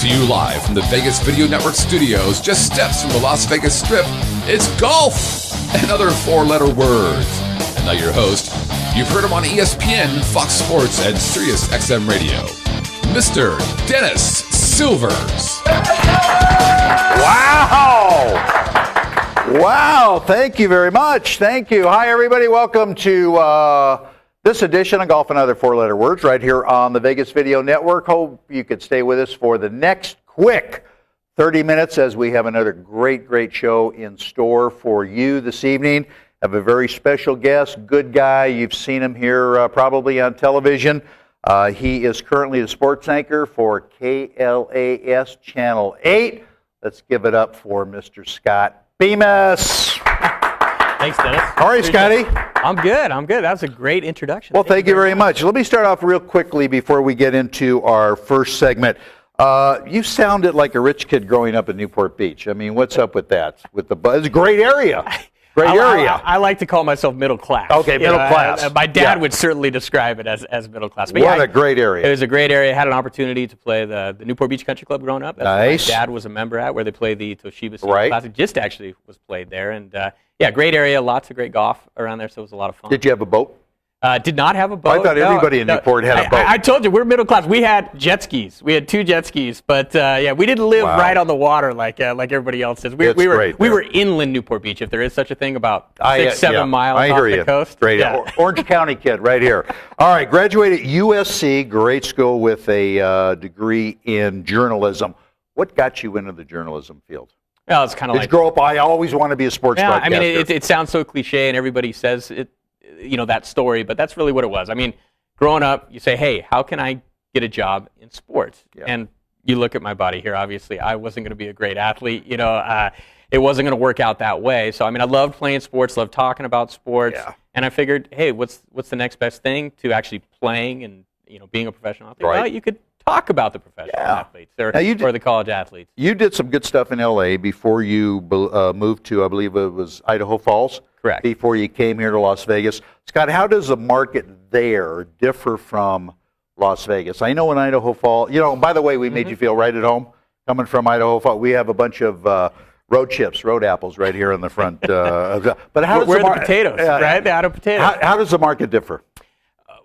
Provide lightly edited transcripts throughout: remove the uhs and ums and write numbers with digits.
to you live from the Vegas Video Network studios, just steps from the Las Vegas Strip. It's golf and other four-letter words. And now your host, you've heard him on ESPN, Fox Sports, and Sirius XM Radio, Mr. Dennis Silvers. Wow, thank you very much. Thank you. Hi, everybody. Welcome to this edition of Golf and Other Four-Letter Words right here on the Vegas Video Network. Hope you could stay with us for the next quick 30 minutes as we have another great show in store for you this evening. Have a very special guest, good guy. You've seen him here probably on television. He is currently the sports anchor for KLAS Channel 8. Let's give it up for Mr. Scott Bemis. Thanks, Dennis. How are you, Scotty? I'm good. That was a great introduction. Well, thank you very much. Let me start off real quickly before we get into our first segment. You sounded like a rich kid growing up in Newport Beach. I mean, what's up with that? It's a great area. I like to call myself middle class. Okay, middle class. My dad would certainly describe it as middle class. But what a great area. It was a great area. I had an opportunity to play the Newport Beach Country Club growing up. That's nice. What my dad was a member at, where they play the Toshiba Senior Classic. Just actually was played there. And great area. Lots of great golf around there, so it was a lot of fun. Did you have a boat? Did not have a boat. I thought everybody in Newport had a boat. I told you, we're middle class. We had jet skis. We had 2 jet skis, but we didn't live right on the water like everybody else does. We were inland Newport Beach, if there is such a thing, about 6-7 miles off the coast. Great. Yeah. Orange County kid right here. All right, graduated USC, great school with a degree in journalism. What got you into the journalism field? Well, it's kind of like... Did you grow up, I always want to be a sports broadcaster? I mean, it sounds so cliche, and everybody says it. That story, but that's really what it was. I mean, growing up, you say, hey, how can I get a job in sports? Yeah. And you look at my body here, obviously, I wasn't going to be a great athlete. It wasn't going to work out that way. So, I mean, I loved playing sports, loved talking about sports, and I figured, hey, what's the next best thing to actually playing and, being a professional athlete? Right. Well, you could talk about the professional athletes or the college athletes. You did some good stuff in L.A. before you moved to, I believe it was Idaho Falls. Correct. Before you came here to Las Vegas. Scott, how does the market there differ from Las Vegas? I know in Idaho Falls, by the way, we made you feel right at home coming from Idaho Falls. We have a bunch of road chips, road apples right here in the front. But how does the potatoes, right? The Idaho potatoes. How does the market differ?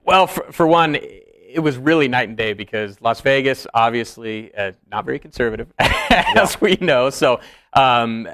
Well, for one, it was really night and day because Las Vegas, obviously, not very conservative, as we know. So, and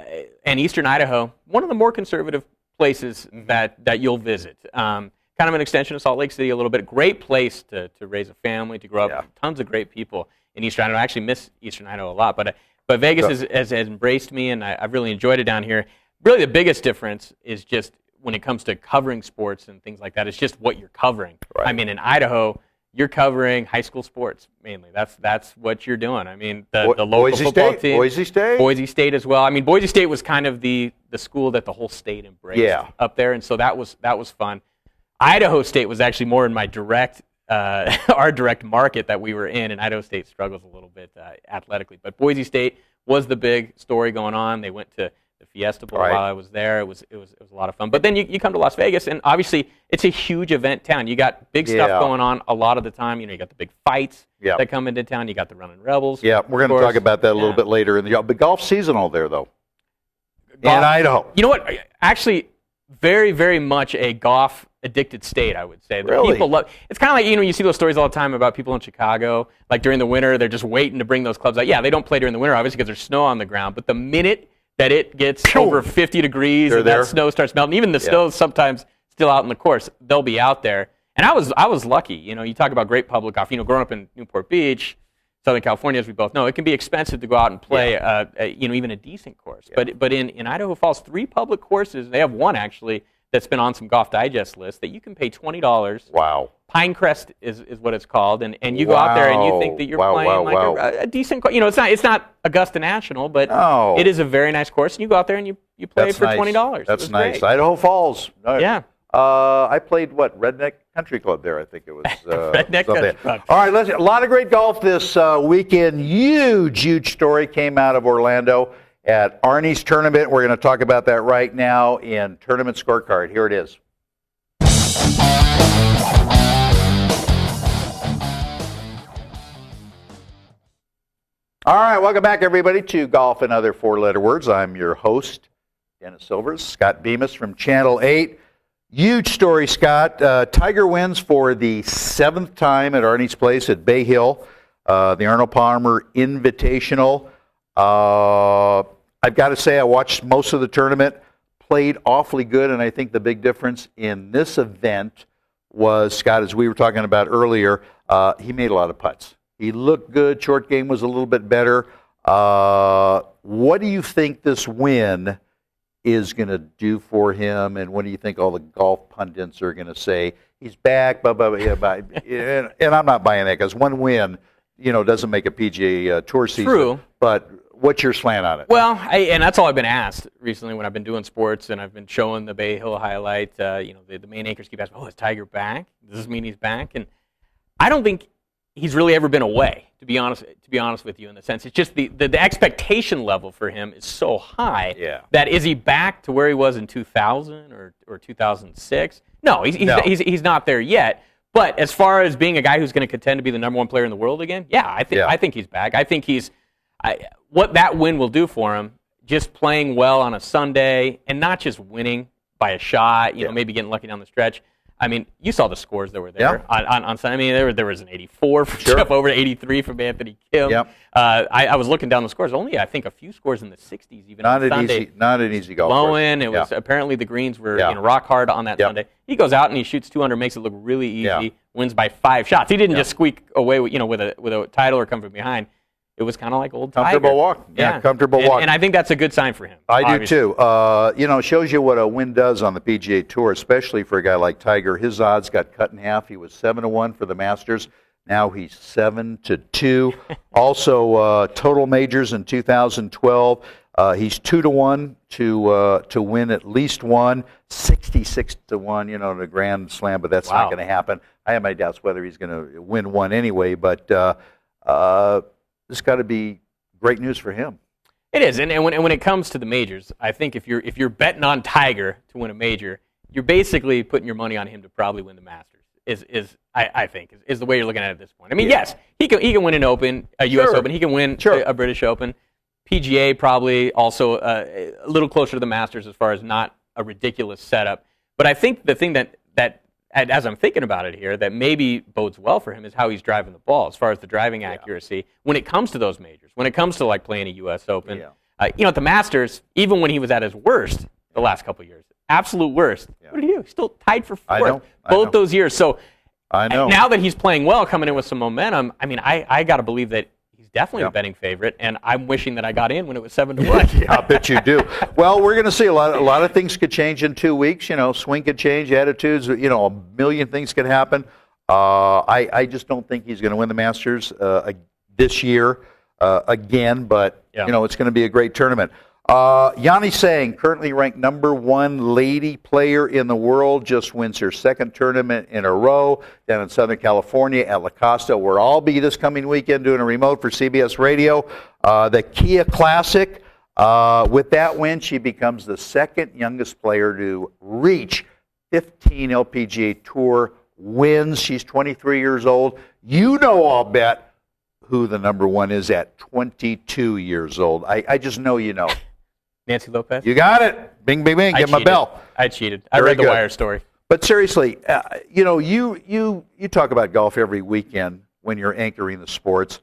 Eastern Idaho, one of the more conservative places that you'll visit. Kind of an extension of Salt Lake City a little bit. Great place to raise a family, to grow up. Tons of great people in Eastern Idaho. I actually miss Eastern Idaho a lot, but Vegas has embraced me, and I've really enjoyed it down here. Really, the biggest difference is just when it comes to covering sports and things like that. It's just what you're covering. Right. I mean, in Idaho, you're covering high school sports mainly. That's what you're doing. I mean, the local football team. Boise State as well. I mean, Boise State was kind of the school that the whole state embraced up there, and so that was fun. Idaho State was actually more in my our direct market that we were in, and Idaho State struggles a little bit athletically. But Boise State was the big story going on. They went to the Fiesta Bowl while I was there. It was a lot of fun. But then you come to Las Vegas, and obviously it's a huge event town. You got big stuff going on a lot of the time. You got the big fights that come into town. You got the Running Rebels. Yeah, we're going to talk about that a little bit later in the but golf seasonal there though. In Idaho. You know what? Actually, very, very much a golf addicted state, I would say. Really? People love. It's kind of like you see those stories all the time about people in Chicago. Like during the winter, they're just waiting to bring those clubs out. Yeah, they don't play during the winter, obviously, because there's snow on the ground. But the minute that it gets over 50 degrees and that snow starts melting, even the snow's sometimes still out in the course, they'll be out there. And I was lucky. You talk about great public golf. Growing up in Newport Beach, Southern California, as we both know, it can be expensive to go out and play, even a decent course. Yeah. But in Idaho Falls, 3 public courses, they have one actually that's been on some Golf Digest lists that you can pay $20. Wow. Pinecrest is what it's called, and you go out there and you think that you're playing a decent course. It's not Augusta National, but it is a very nice course, and you go out there and you play for $20. That's nice. Great. Idaho Falls. Yeah. I played Redneck Country Club there. I think it was. Redneck Country Club. All right, a lot of great golf this weekend. Huge story came out of Orlando at Arnie's tournament. We're going to talk about that right now in Tournament Scorecard. Here it is. All right, welcome back, everybody, to Golf and Other Four-Letter Words. I'm your host, Dennis Silvers. Scott Bemis from Channel 8. Huge story, Scott. Tiger wins for the 7th time at Arnie's Place at Bay Hill, the Arnold Palmer Invitational. I've got to say, I watched most of the tournament, played awfully good, and I think the big difference in this event was, Scott, as we were talking about earlier, he made a lot of putts. He looked good. Short game was a little bit better. What do you think this win is going to do for him, and what do you think all the golf pundits are going to say? He's back, blah, blah, blah, blah. And I'm not buying that because one win, doesn't make a PGA Tour season. True. But what's your slant on it? Well, and that's all I've been asked recently when I've been doing sports and I've been showing the Bay Hill highlight. The main anchors keep asking, "Oh, is Tiger back? Does this mean he's back?" And I don't think he's really ever been away. To be honest with you, in the sense, it's just the expectation level for him is so high that is he back to where he was in 2000 or 2006? No, he's not there yet. But as far as being a guy who's going to contend to be the number 1 player in the world again, I think he's back. I think what that win will do for him, just playing well on a Sunday and not just winning by a shot, maybe getting lucky down the stretch. I mean, you saw the scores that were there on Sunday. I mean, there was an 84 from Jeff, over 83 from Anthony Kim. Yep. I was looking down the scores. Only, I think, a few scores in the 60s even on Sunday. Not an easy golf course. It was apparently the greens were rock hard on that Sunday. He goes out and he shoots 200, makes it look really easy, wins by 5 shots. He didn't just squeak away with a title or come from behind. It was kind of like old Tiger. Comfortable walk. Yeah, comfortable walk. And I think that's a good sign for him. I do too. It shows you what a win does on the PGA Tour, especially for a guy like Tiger. His odds got cut in half. He was 7-1 for the Masters. Now he's 7-2. Also, total majors in 2012. He's 2-1 to win at least one. 66-1, the Grand Slam, but that's not going to happen. I have my doubts whether he's going to win one anyway, but this got to be great news for him. It is, and when it comes to the majors, I think if you're betting on Tiger to win a major, you're basically putting your money on him to probably win the Masters. I think is the way you're looking at it at this point. I mean, yes, he can win an Open, a U.S. Open. He can win a British Open. PGA probably also a little closer to the Masters as far as not a ridiculous setup. But I think the thing that as I'm thinking about it here, that maybe bodes well for him is how he's driving the ball as far as the driving accuracy when it comes to those majors, when it comes to like playing a U.S. Open. At the Masters, even when he was at his worst the last couple of years, absolute worst, what did he do? He's still tied for 4th both those years. So now that he's playing well, coming in with some momentum, I mean, I got to believe that he's definitely a betting favorite, and I'm wishing that I got in when it was 7-1. I bet you do. Well, we're going to see a lot of things could change in 2 weeks. Swing could change, attitudes. A million things could happen. I just don't think he's going to win the Masters this year again. But it's going to be a great tournament. Yanni Sang, currently ranked number 1 lady player in the world, just wins her 2nd tournament in a row down in Southern California at La Costa, where I'll be this coming weekend doing a remote for CBS Radio. The Kia Classic, with that win, she becomes the 2nd youngest player to reach 15 LPGA Tour wins. She's 23 years old. I'll bet who the number 1 is at 22 years old. I just know you know. Nancy Lopez? You got it. Bing, bing, bing. Give him a bell. I cheated. I read the Wire story. But seriously, you talk about golf every weekend when you're anchoring the sports.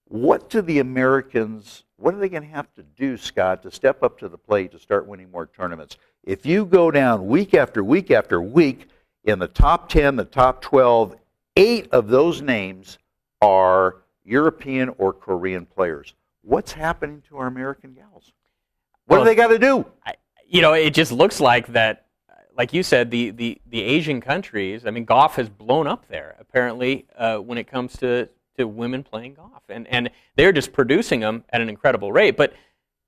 What do the Americans, what are they going to have to do, Scott, to step up to the plate to start winning more tournaments? If you go down week after week after week in the top 10, the top 12, 8 of those names are European or Korean players. What's happening to our American gals? What do they got to do? It just looks like that, like you said, the Asian countries, I mean, golf has blown up there, apparently, when it comes to women playing golf. And they're just producing them at an incredible rate. But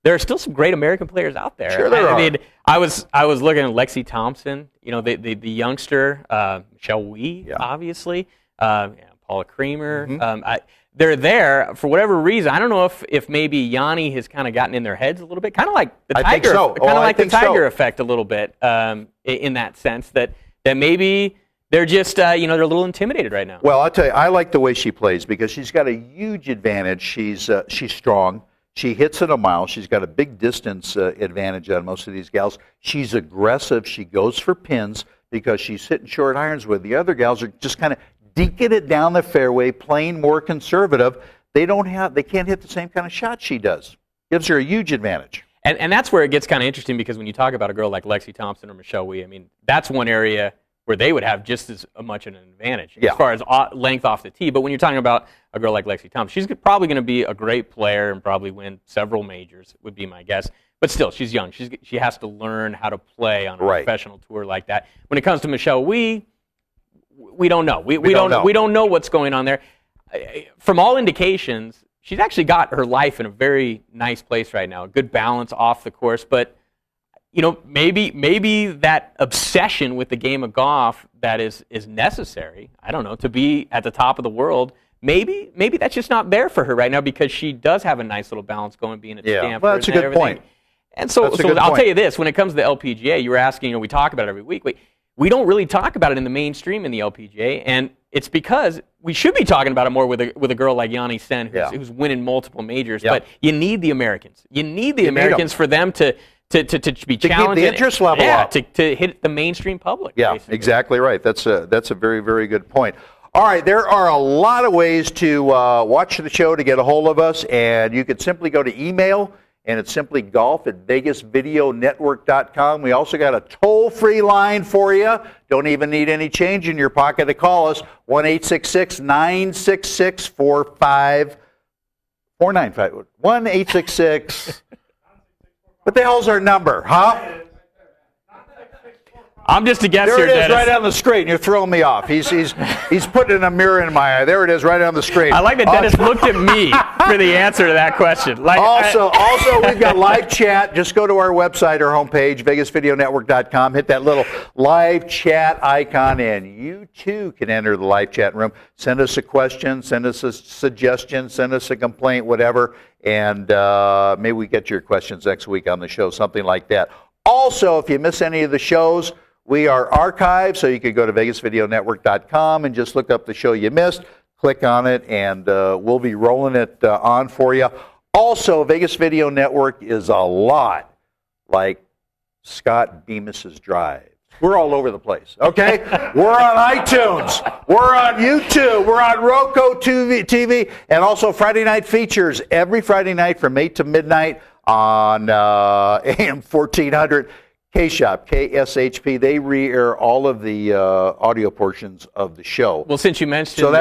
there are still some great American players out there. Sure there are. I mean, I was looking at Lexi Thompson, the youngster, Michelle Wee, obviously, Paula Creamer. Mm-hmm. They're there for whatever reason. I don't know if maybe Yanni has kind of gotten in their heads a little bit, kind of like the Tiger, the Tiger effect a little bit, in that sense that maybe they're just, they're a little intimidated right now. Well, I'll tell you, I like the way she plays because she's got a huge advantage. She's strong. She hits it a mile. She's got a big distance advantage on most of these gals. She's aggressive. She goes for pins because she's hitting short irons where the other gals are just kind of deking it down the fairway, playing more conservative. They can't hit the same kind of shot she does. Gives her a huge advantage. And that's where it gets kind of interesting because when you talk about a girl like Lexi Thompson or Michelle Wie, I mean, that's one area where they would have just as much an advantage as far as length off the tee. But when you're talking about a girl like Lexi Thompson, she's probably going to be a great player and probably win several majors, would be my guess. But still, she's young. She has to learn how to play on a professional tour like that. When it comes to Michelle Wie, we don't know. We don't know what's going on there. From all indications, she's actually got her life in a very nice place right now. A good balance off the course, but maybe that obsession with the game of golf that is necessary, I don't know, to be at the top of the world, maybe that's just not there for her right now because she does have a nice little balance going, being at Stanford. Well, that's a good point. And so I'll tell you this, when it comes to the LPGA, you were asking, we talk about it every week. We don't really talk about it in the mainstream in the LPGA, and it's because we should be talking about it more with a girl like Yanni Sen, who's winning multiple majors, but you need the Americans. You need the Americans for them to be challenged. To keep the interest level up. To hit the mainstream public. Yeah, basically. Exactly right. That's a very, very good point. All right, there are a lot of ways to watch the show to get a hold of us, and you could simply go to email, and it's simply golf@vegasvideonetwork.com. We also got a toll-free line for you. Don't even need any change in your pocket to call us, 1-866-966-4595. 1-866. What the hell's our number, huh? I'm just a guess here, There it is, Dennis. right on the screen. You're throwing me off. He's putting a mirror in my eye. There it is, right on the screen. I like that Dennis looked at me for the answer to that question. Also, we've got live chat. Just go to our website, our homepage, vegasvideonetwork.com. Hit that little live chat icon, and you too can enter the live chat room. Send us a question, send us a suggestion, send us a complaint, whatever, and maybe we get your questions next week on the show, something like that. Also, if you miss any of the shows, we are archived, so you can go to vegasvideonetwork.com and just look up the show you missed, click on it, and we'll be rolling it on for you. Also, Vegas Video Network is a lot like Scott Bemis's Drive. We're all over the place, okay? We're on iTunes. We're on YouTube. We're on Roku TV, and also Friday Night Features every Friday night from 8 to midnight on AM 1400. K-Shop, KSHP, they re-air all of the audio portions of the show. Well, since you mentioned, cool.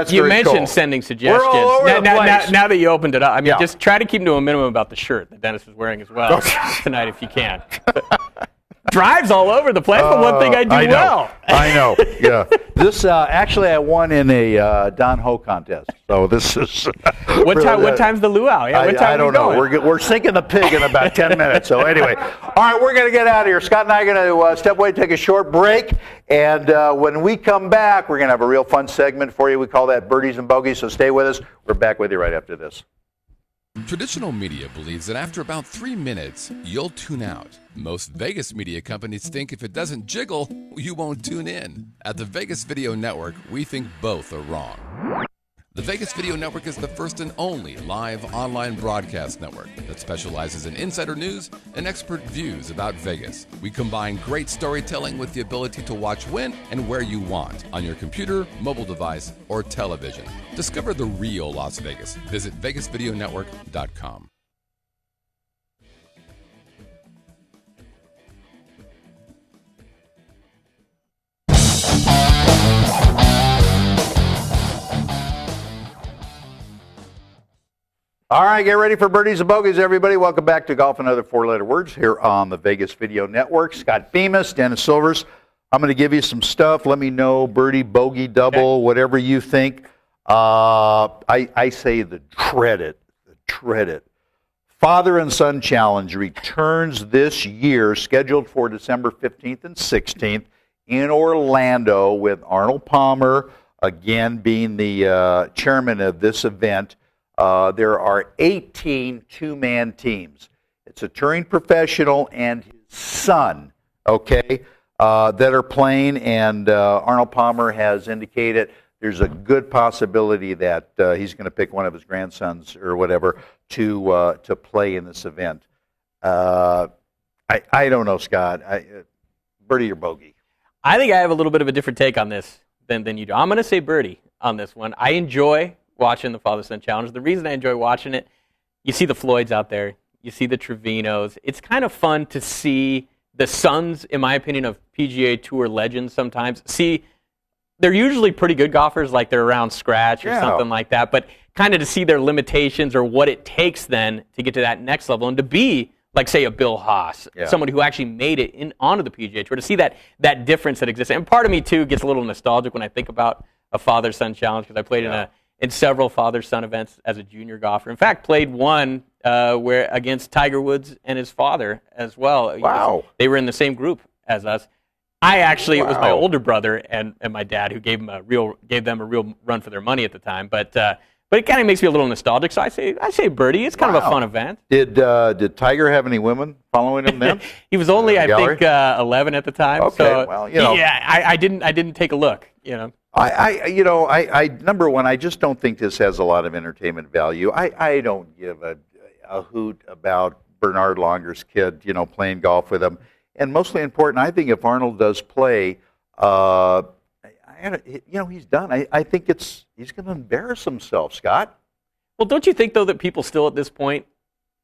Sending suggestions. We're all over the place. Now that you opened it up, I mean, just try to keep them to a minimum about the shirt that Dennis is wearing as well tonight if you can. Drives all over the place, but one thing I do well. I know, yeah. This, actually, I won in a Don Ho contest. So this is... What time's the luau? Yeah, I don't know. We're sinking the pig in about 10 minutes. So anyway, all right, we're going to get out of here. Scott and I are going to step away, take a short break. And when we come back, we're going to have a real fun segment for you. We call that Birdies and Bogeys, so stay with us. We're back with you right after this. Traditional media believes that after about 3 minutes, you'll tune out. Most Vegas media companies think if it doesn't jiggle, you won't tune in. At the Vegas Video Network, we think both are wrong. The Vegas Video Network is the first and only live online broadcast network that specializes in insider news and expert views about Vegas. We combine great storytelling with the ability to watch when and where you want on your computer, mobile device, or television. Discover the real Las Vegas. Visit vegasvideonetwork.com. All right, get ready for Birdies and Bogeys, everybody. Welcome back to Golf and Other Four-Letter Words here on the Vegas Video Network. Scott Bemis, Dennis Silvers. I'm going to give you some stuff. Let me know, birdie, bogey, double, whatever you think. I say the dread it. Father and Son Challenge returns this year, scheduled for December 15th and 16th in Orlando with Arnold Palmer, again, being the chairman of this event. There are 18 two-man teams. It's a touring professional and his son, okay? that are playing, and Arnold Palmer has indicated there's a good possibility that he's going to pick one of his grandsons or whatever to play in this event. I don't know, Scott. Birdie or bogey? I think I have a little bit of a different take on this than you do. I'm going to say birdie on this one. I enjoy watching the Father-Son Challenge. The reason I enjoy watching it, you see the Floyds out there. You see the Trevinos. It's kind of fun to see the sons, in my opinion, of PGA Tour legends sometimes. See, they're usually pretty good golfers, like they're around scratch or something like that, but kind of to see their limitations or what it takes then to get to that next level and to be, like, say, a Bill Haas, someone who actually made it onto the PGA Tour, to see that difference that exists. And part of me, too, gets a little nostalgic when I think about a Father-Son Challenge, because I played in several father-son events as a junior golfer. In fact, played one where against Tiger Woods and his father as well. Wow. They were in the same group as us. It was my older brother and my dad who gave them a real run for their money at the time. But it kind of makes me a little nostalgic, so I say birdie. It's kind of a fun event. Did Tiger have any women following him then? He was only, I think, 11 at the time. Okay, so, well, I didn't take a look. I number one, I just don't think this has a lot of entertainment value. I don't give a hoot about Bernard Longer's kid, playing golf with him. And mostly important, I think if Arnold does play, he's done. I think he's going to embarrass himself, Scott. Well, don't you think, though, that people still at this point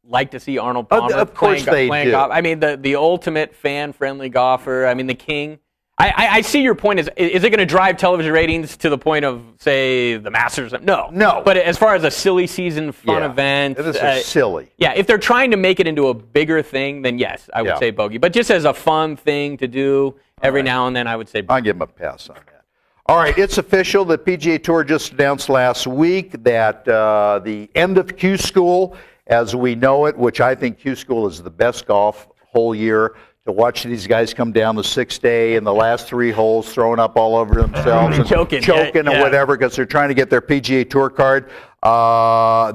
like to see Arnold Palmer playing golf? I mean, the ultimate fan-friendly golfer. I mean, the king. I see your point. Is it going to drive television ratings to the point of, say, the Masters? No. But as far as a silly season fun event. It is silly. Yeah, if they're trying to make it into a bigger thing, then yes, I would say bogey. But just as a fun thing to do every now and then, I would say bogey. I'll give him a pass on that. All right, it's official. The PGA Tour just announced last week that the end of Q School, as we know it, which I think Q School is the best golf whole year, to watch these guys come down the sixth day and the last three holes throwing up all over themselves and choking and whatever, because they're trying to get their PGA Tour card.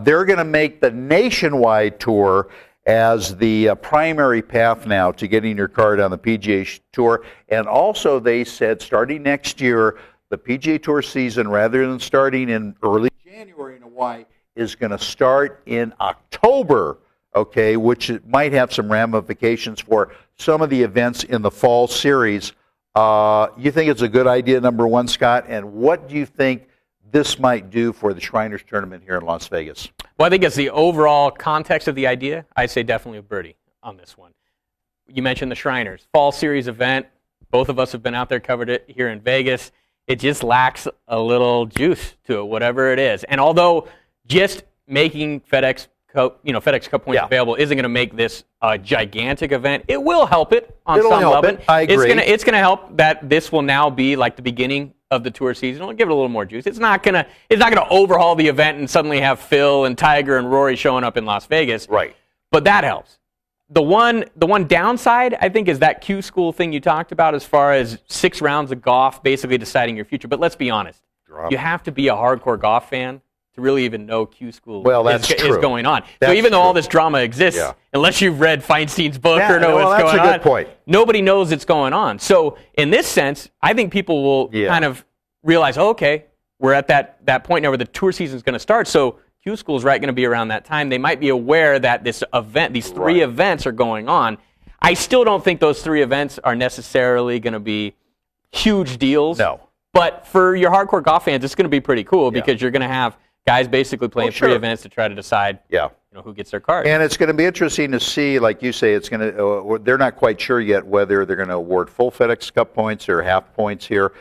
They're going to make the nationwide tour as the primary path now to getting your card on the PGA Tour. And also they said starting next year, the PGA Tour season, rather than starting in early January in Hawaii, is going to start in October, okay, which might have some ramifications for some of the events in the fall series. You think it's a good idea, number one, Scott? And what do you think this might do for the Shriners Tournament here in Las Vegas? Well, I think it's the overall context of the idea. I say definitely a birdie on this one. You mentioned the Shriners. Fall series event. Both of us have been out there, covered it here in Vegas. It just lacks a little juice to it, whatever it is. And although just making FedEx Cup points available isn't going to make this a gigantic event, it will help it on some level. I agree. It's going to help that this will now be like the beginning of the tour season. It'll give it a little more juice. It's not going to overhaul the event and suddenly have Phil and Tiger and Rory showing up in Las Vegas. Right. But that helps. The one downside, I think, is that Q School thing you talked about, as far as 6 rounds of golf basically deciding your future. But let's be honest. You have to be a hardcore golf fan to really even know Q School is going on. So even though all this drama exists, unless you've read Feinstein's book or know what's going on, that's a good point. Nobody knows it's going on. So in this sense, I think people will kind of realize, okay, we're at that point now where the tour season is going to start. So Q School is going to be around that time. They might be aware that these 3 events are going on. I still don't think those 3 events are necessarily going to be huge deals. No. But for your hardcore golf fans, it's going to be pretty cool because you're going to have guys basically playing 3 events to try to decide who gets their card. And it's going to be interesting to see, like you say, it's going to. They're not quite sure yet whether they're going to award full FedEx Cup points or half points here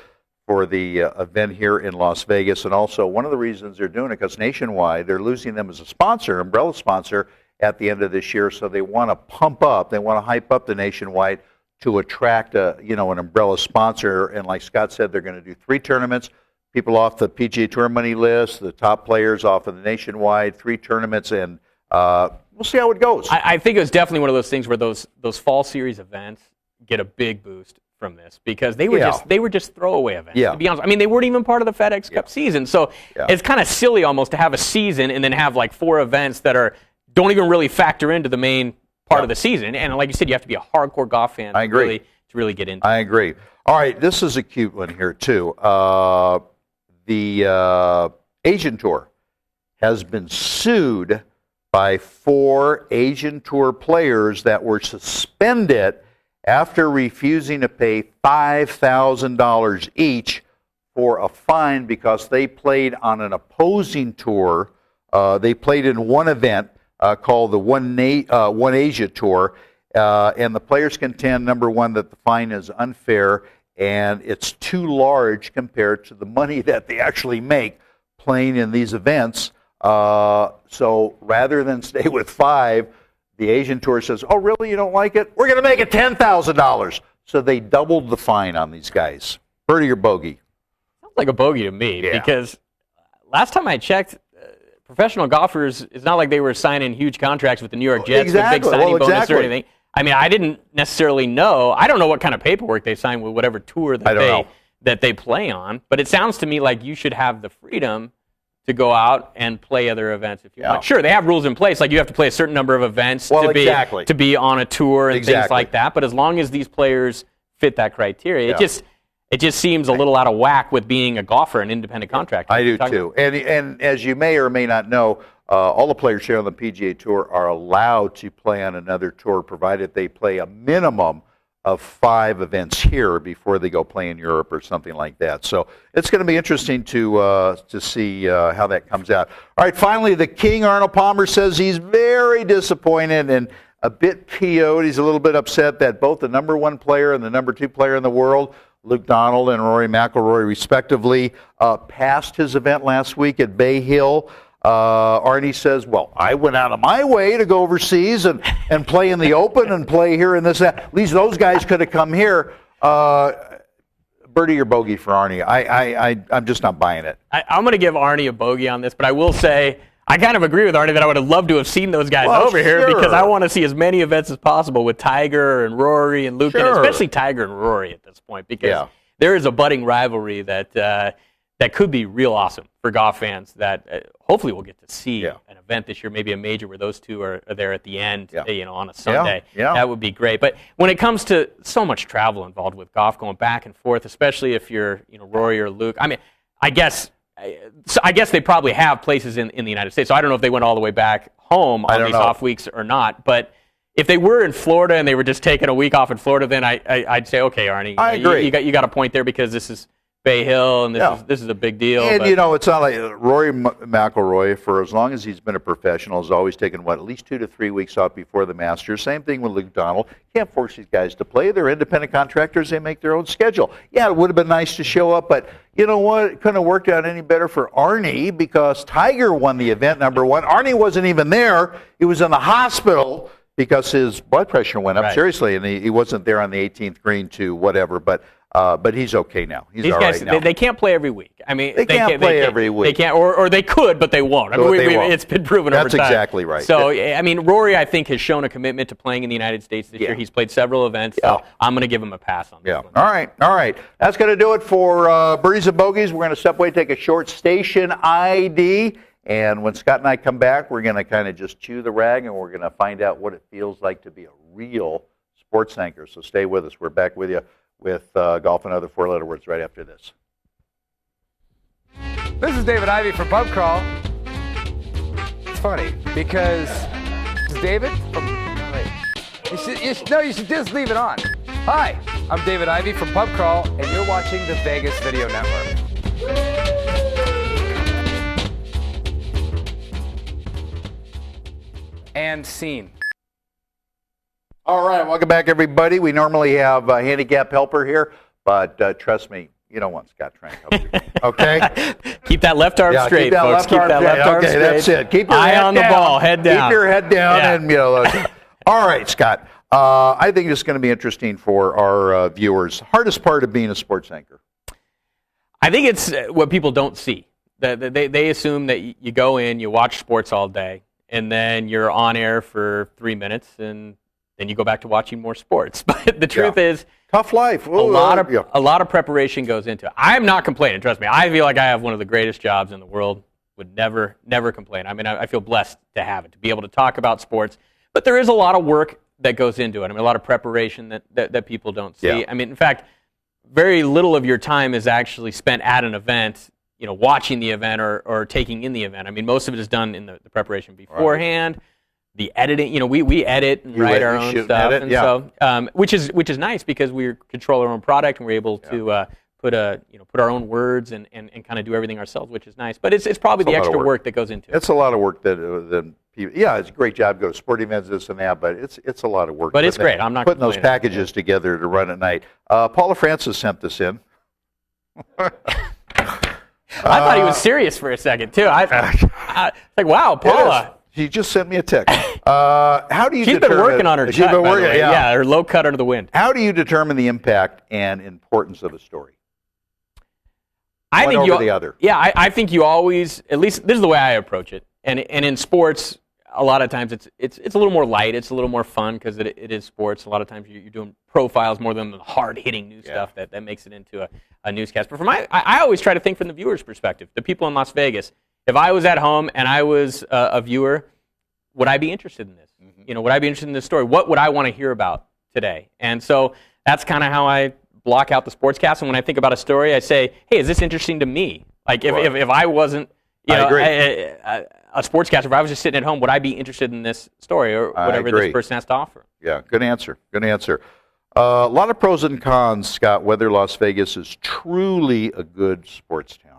for the event here in Las Vegas. And also, one of the reasons they're doing it, because Nationwide, they're losing them as a sponsor, umbrella sponsor, at the end of this year. So they want to pump up, they want to hype up the Nationwide to attract an umbrella sponsor. And like Scott said, they're going to do 3 tournaments. People off the PGA Tour money list, the top players off of the Nationwide, 3 tournaments, and we'll see how it goes. I think it was definitely one of those things where those fall series events get a big boost from this, because they were just throwaway events. To be honest, I mean, they weren't even part of the FedEx Cup season, so it's kind of silly almost to have a season and then have like 4 events that don't even really factor into the main part of the season. And like you said, you have to be a hardcore golf fan. I agree. To really get into. I agree. All right, this is a cute one here, too. The Asian Tour has been sued by 4 Asian Tour players that were suspended after refusing to pay $5,000 each for a fine because they played on an opposing tour. They played in one event called the One Asia Tour, and the players contend, number one, that the fine is unfair and it's too large compared to the money that they actually make playing in these events. So rather than stay with 5, the Asian Tour says, oh, really, you don't like it? We're going to make it $10,000. So they doubled the fine on these guys. Birdie or bogey? Sounds like a bogey to me, because last time I checked, professional golfers, it's not like they were signing huge contracts with the New York Jets with big signing bonus or anything. I mean, I didn't necessarily know. I don't know what kind of paperwork they sign with whatever tour that they play on, but it sounds to me like you should have the freedom to go out and play other events if you want. Sure, they have rules in place, like you have to play a certain number of events to be on a tour and things like that, but as long as these players fit that criteria, it just seems a little out of whack with being a golfer, an independent contractor. I do too. And as you may or may not know, all the players here on the PGA Tour are allowed to play on another tour, provided they play a minimum of 5 events here before they go play in Europe or something like that. So it's going to be interesting to see how that comes out. All right, finally, the King, Arnold Palmer, says he's very disappointed and a bit PO'd. He's a little bit upset that both the number 1 player and the number 2 player in the world, Luke Donald and Rory McIlroy, respectively, passed his event last week at Bay Hill. Arnie says, well, I went out of my way to go overseas and play in the Open and play here and this and that. At least those guys could have come here. Birdie or bogey for Arnie? I'm just not buying it. I'm going to give Arnie a bogey on this, but I will say I kind of agree with Arnie that I would have loved to have seen those guys over here because I want to see as many events as possible with Tiger and Rory and Luke, and especially Tiger and Rory at this point because there is a budding rivalry that could be real awesome for golf fans that hopefully we'll get to see an event this year, maybe a major where those two are there at the end, on a Sunday. That would be great. But when it comes to so much travel involved with golf, going back and forth, especially if you're Rory or Luke, I mean, I guess they probably have places in the United States. So I don't know if they went all the way back home on these off weeks or not. But if they were in Florida and they were just taking a week off in Florida, then I'd say, okay, Arnie, I agree. You got a point there because this is Bay Hill, and this is a big deal. And, it's not like Rory McIlroy, for as long as he's been a professional, has always taken, at least 2 to 3 weeks off before the Masters. Same thing with Luke Donald. Can't force these guys to play. They're independent contractors. They make their own schedule. Yeah, it would have been nice to show up, but you know what? It couldn't have worked out any better for Arnie because Tiger won the event, number 1. Arnie wasn't even there. He was in the hospital because his blood pressure went up, seriously, and he wasn't there on the 18th green to whatever, but he's okay now. He's all right now. They can't play every week. I mean, they can't play every week. They can't, or they could, but they won't. I mean, it's been proven over time. That's exactly right. So, I mean, Rory, I think, has shown a commitment to playing in the United States this year. He's played several events, so I'm going to give him a pass on this one. All right. That's going to do it for Birdies and Bogeys. We're going to step away, take a short station ID, and when Scott and I come back, we're going to kind of just chew the rag, and we're going to find out what it feels like to be a real sports anchor. So stay with us. We're back with you with golf and other 4-letter words right after this. This is David Ivey from Pub Crawl. It's funny because this is David from. You should just leave it on. Hi, I'm David Ivey from Pub Crawl, and you're watching the Vegas Video Network. And scene. All right, welcome back, everybody. We normally have a handicap helper here, but trust me, you don't want Scott Trank help you. Okay? Keep that left arm straight, folks. Keep that left arm straight. That's it. Keep your eye head on down. The ball, head down. Keep your head down, and all right, Scott. I think it's going to be interesting for our viewers. Hardest part of being a sports anchor? I think it's what people don't see. They assume that you go in, you watch sports all day, and then you're on air for 3 minutes, and then you go back to watching more sports. But the truth is, tough life. A lot of preparation goes into it. I'm not complaining. Trust me. I feel like I have one of the greatest jobs in the world. Would never complain. I mean, I feel blessed to have it, to be able to talk about sports. But there is a lot of work that goes into it. I mean, a lot of preparation that people don't see. Yeah. I mean, in fact, very little of your time is actually spent at an event, watching the event or taking in the event. I mean, most of it is done in the preparation beforehand. Right. The editing, we edit and write our own stuff, edit, and so which is nice because we control our own product and we're able to put our own words and kind of do everything ourselves, which is nice. But it's probably the extra work that goes into it. It's a lot of work that people. Yeah, it's a great job. Go to sporting events, this and that, but it's a lot of work. But it's great. I'm not putting those packages together to run at night. Paula Francis sent this in. I thought he was serious for a second too. I like, wow, Paula. She just sent me a text. How do you? She's been working on her cut, by the way. Yeah, her low cut under the wind. How do you determine the impact and importance of a story? I think over the other. Yeah, I think you always, at least this is the way I approach it. And in sports, a lot of times it's a little more light. It's a little more fun because it is sports. A lot of times you're doing profiles more than the hard-hitting news stuff that makes it into a newscast. But I always try to think from the viewer's perspective, the people in Las Vegas. If I was at home and I was a viewer, would I be interested in this? Mm-hmm. Would I be interested in this story? What would I want to hear about today? And so that's kind of how I block out the sportscast. And when I think about a story, I say, hey, is this interesting to me? Like if I wasn't a sportscaster, if I was just sitting at home, would I be interested in this story or whatever this person has to offer? Yeah, good answer. Good answer. A lot of pros and cons, Scott, whether Las Vegas is truly a good sports town.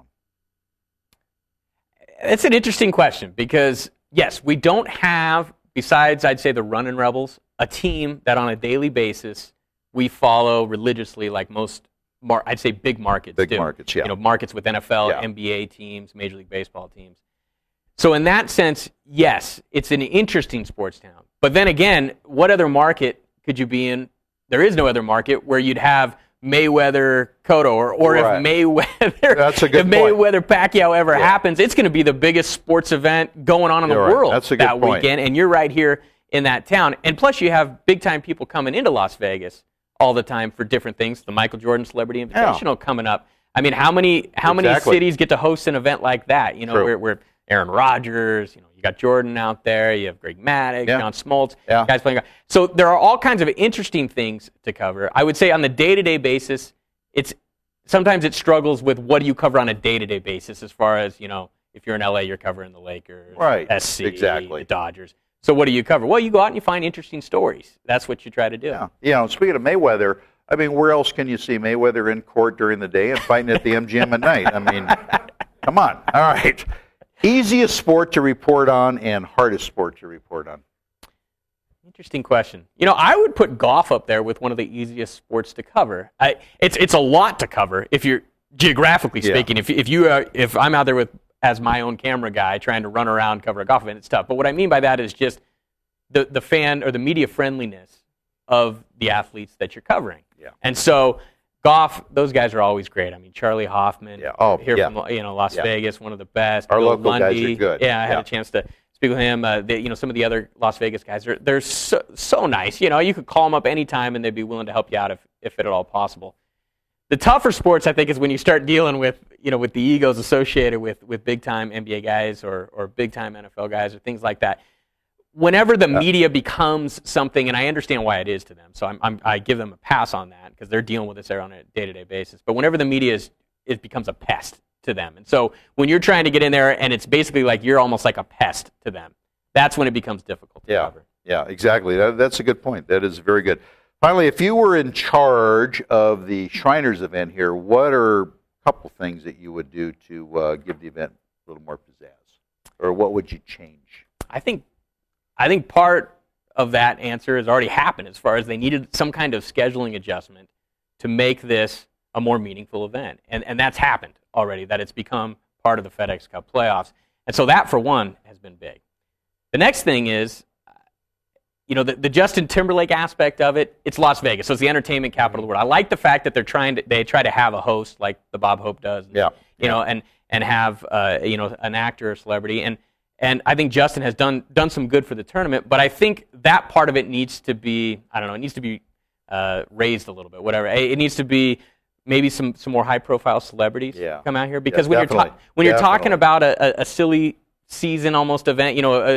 It's an interesting question because, yes, we don't have, besides, I'd say, the Runnin' Rebels, a team that on a daily basis we follow religiously like most, I'd say, big markets do. Big markets, yeah. Markets with NFL, NBA teams, Major League Baseball teams. So in that sense, yes, it's an interesting sports town. But then again, what other market could you be in? There is no other market where you'd have Mayweather Cotto or if Mayweather Pacquiao ever happens, it's going to be the biggest sports event going on in the world that weekend, and you're right here in that town. And plus you have big time people coming into Las Vegas all the time for different things. The Michael Jordan Celebrity Invitational coming up. I mean, how many cities get to host an event like that? Where Aaron Rodgers, you got Jordan out there, you have Greg Maddux, John Smoltz, guys playing. So there are all kinds of interesting things to cover. I would say on the day-to-day basis, sometimes it struggles with what do you cover on a day-to-day basis as far as, if you're in LA, you're covering the Lakers, SC, the Dodgers. So what do you cover? Well, you go out and you find interesting stories. That's what you try to do. Yeah. Speaking of Mayweather, I mean, where else can you see Mayweather in court during the day and fighting at the MGM at night? I mean, come on. All right. Easiest sport to report on and hardest sport to report on? Interesting question. I would put golf up there with one of the easiest sports to cover. It's a lot to cover if you're geographically speaking. If I'm out there as my own camera guy trying to run around cover a golf event, it's tough. But what I mean by that is just the fan or the media friendliness of the athletes that you're covering. Yeah. And so golf, those guys are always great. I mean, Charlie Hoffman, from Las Vegas, one of the best. Our local guys are good. Yeah, I had a chance to speak with him. Some of the other Las Vegas guys, they're so nice. You could call them up anytime and they'd be willing to help you out if at all possible. The tougher sports, I think, is when you start dealing with the egos associated with big-time NBA guys or big-time NFL guys or things like that. Whenever the media becomes something, and I understand why it is to them, so I give them a pass on that because they're dealing with this on a day-to-day basis. But whenever the media it becomes a pest to them, and so when you're trying to get in there and it's basically like you're almost like a pest to them, that's when it becomes difficult to cover. Yeah, exactly. That's a good point. That is very good. Finally, if you were in charge of the Shriners event here, what are a couple things that you would do to give the event a little more pizzazz, or what would you change? I think part of that answer has already happened as far as they needed some kind of scheduling adjustment to make this a more meaningful event. And that's happened already, that it's become part of the FedEx Cup playoffs. And so that, for one, has been big. The next thing is, the Justin Timberlake aspect of it, it's Las Vegas, so it's the entertainment capital of the world. I like the fact that they try to have a host like the Bob Hope does, and have an actor or celebrity. And I think Justin has done some good for the tournament, but I think that part of it needs to be, it needs to be raised a little bit, whatever. It needs to be maybe some more high-profile celebrities come out here, because when you're talking about a silly season almost event,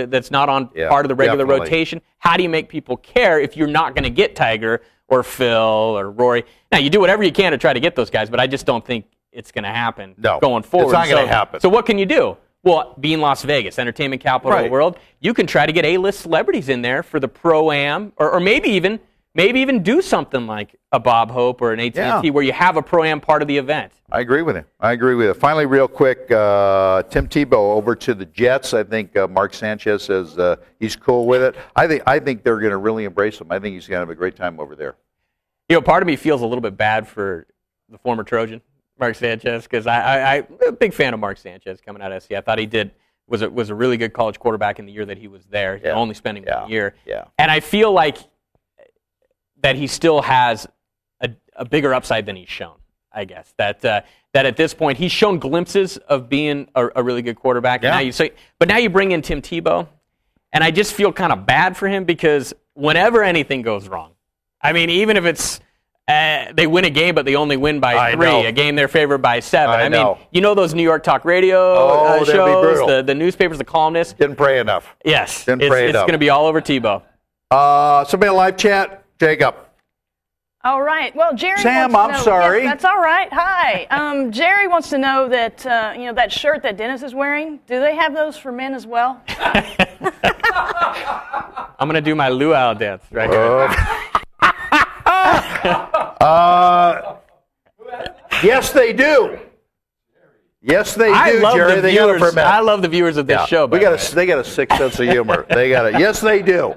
that's not on part of the regular rotation. How do you make people care if you're not going to get Tiger or Phil or Rory? Now, you do whatever you can to try to get those guys, but I just don't think it's going to happen going forward. It's not going to happen. So what can you do? Well, being Las Vegas, entertainment capital of the world, you can try to get A-list celebrities in there for the Pro-Am, or maybe even do something like a Bob Hope or an AT&T where you have a Pro-Am part of the event. I agree with you. Finally, real quick, Tim Tebow over to the Jets. I think Mark Sanchez says he's cool with it. I think they're going to really embrace him. I think he's going to have a great time over there. Part of me feels a little bit bad for the former Trojan, Mark Sanchez, because I'm a big fan of Mark Sanchez coming out of SC. I thought he was a really good college quarterback in the year that he was there, only spending 1 year. Yeah. And I feel like that he still has a bigger upside than he's shown, I guess. That at this point, he's shown glimpses of being a really good quarterback. Yeah. But now you bring in Tim Tebow, and I just feel kind of bad for him because whenever anything goes wrong, I mean, even if it's they win a game, but they only win by 3, a game they're favored by 7. I mean, those New York talk radio shows, the newspapers, the columnists. Didn't pray enough. Yes. Didn't pray enough. It's going to be all over Tebow. Somebody in live chat, Jacob. All right. Well, Jerry Sam, wants to I'm know, sorry. Yes, that's all right. Hi. Jerry wants to know that, that shirt that Dennis is wearing, do they have those for men as well? I'm going to do my luau dance right here. Yes, they do. Yes, they do, Jerry. I love the viewers of this show. They got a sick sense of humor. They got it. Yes, they do.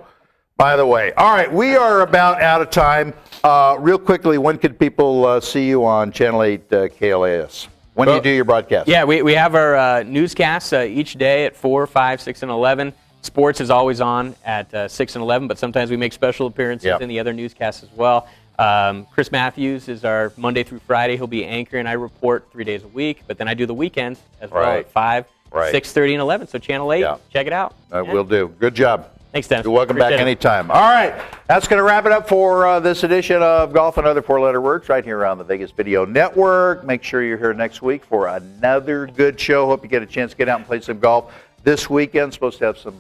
By the way, all right, we are about out of time. Real quickly, when could people see you on Channel 8 KLAS? When do you do your broadcast? Yeah, we have our newscasts each day at 4, 5, 6, and 11. Sports is always on at 6 and 11, but sometimes we make special appearances in the other newscasts as well. Chris Matthews is our Monday through Friday. He'll be anchoring. I report 3 days a week, but then I do the weekends as well at 5, 6:30, and 11. So Channel 8, check it out. Will do. Good job. Thanks, Dennis. You're welcome back anytime. All right, that's going to wrap it up for this edition of Golf and Other Four-Letter Words right here on the Vegas Video Network. Make sure you're here next week for another good show. Hope you get a chance to get out and play some golf this weekend. Supposed to have some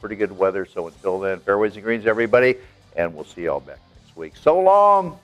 pretty good weather, so until then, fairways and greens, everybody, and we'll see you all back next week. So long.